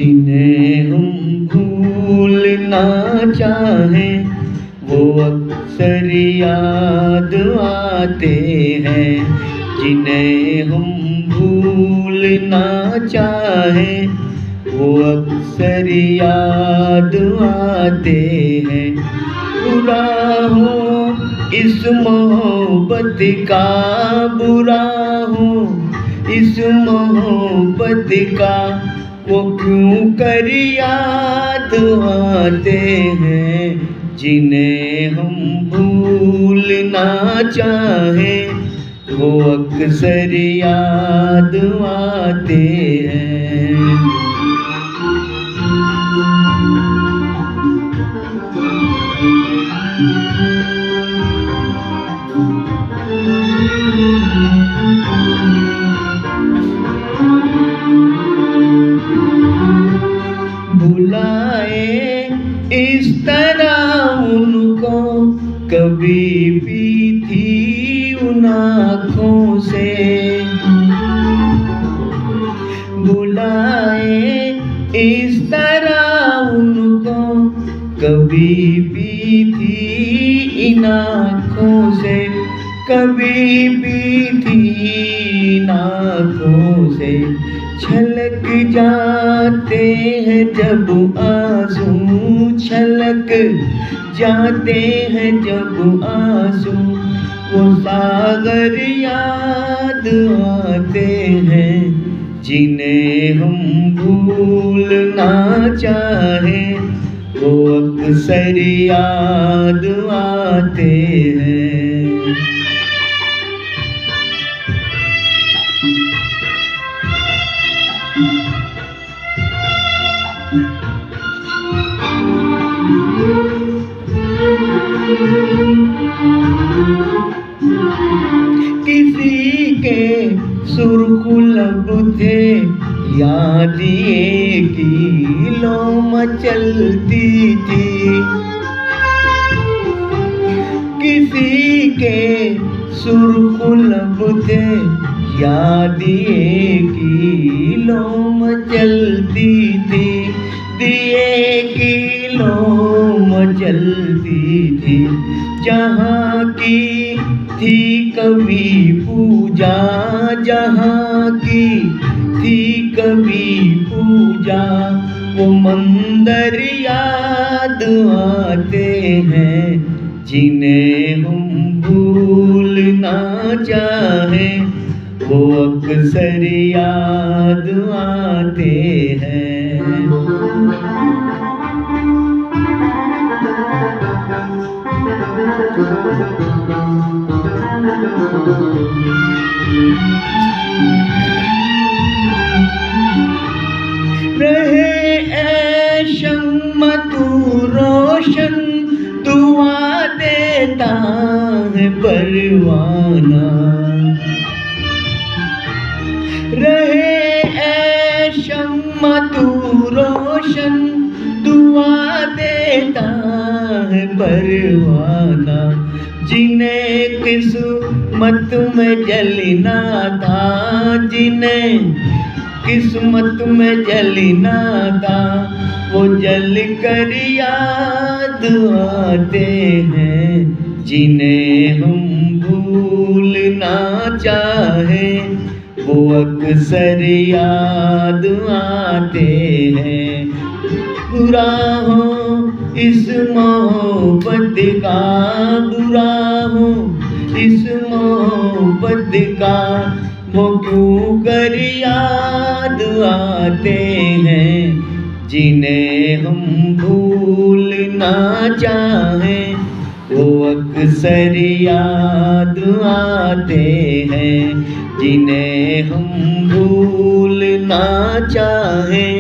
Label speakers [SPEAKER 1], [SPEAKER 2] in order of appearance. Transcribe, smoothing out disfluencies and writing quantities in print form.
[SPEAKER 1] जिन्हें हम भूलना चाहें वो अक्सर याद आते हैं। जिन्हें हम भूलना चाहें वो अक्सर याद आते हैं। बुरा हो इस मोहब्बत का, बुरा हो इस मोहब्बत का, वो क्यों कर याद आते हैं। जिन्हें हम भूलना चाहें वो अक्सर याद आते हैं। भुलाए इस तरह उनको कभी भी थी उन आँखों से। भुलाए इस तरह उनको कभी भी थी इन आँखों से, कभी भी थी इन आँखों से। छलक जाते हैं जब आंसू, छलक जाते हैं जब आंसू, वो सागर याद आते हैं। जिन्हें हम भूलना चाहें वो अक्सर याद आते हैं। किसी के सुर्ख लब थे, याद एक ही लो मचलती थी। किसी के सुर्ख लब थे, याद एक ही लो मचलती थी। दिए की लो मचलती थी। जहाँ की थी कभी पूजा, जहाँ की थी कभी पूजा, वो मंदिर याद आते हैं। जिन्हें हम भूलना चाहें वो अक्सर याद आते हैं। रहे ऐ शम्म तू रोशन, दुआ देता है परवाना। रहे ऐ शम्म तू रोशन, दुआ देता है परवाना। जिन्हें किस्मत में जलना था, जिन्हें किस्मत में जलना था, वो जल कर याद आते हैं। जिन्हें हम भूलना चाहें वो अक्सर याद आते हैं। बुरा हो इस मोहब्बत का, बुरा हो इस मोहब्बत का, वो क्यों कर याद आते हैं। जिन्हें हम भूलना चाहें वो अक्सर याद आते हैं। जिन्हें हम भूलना चाहें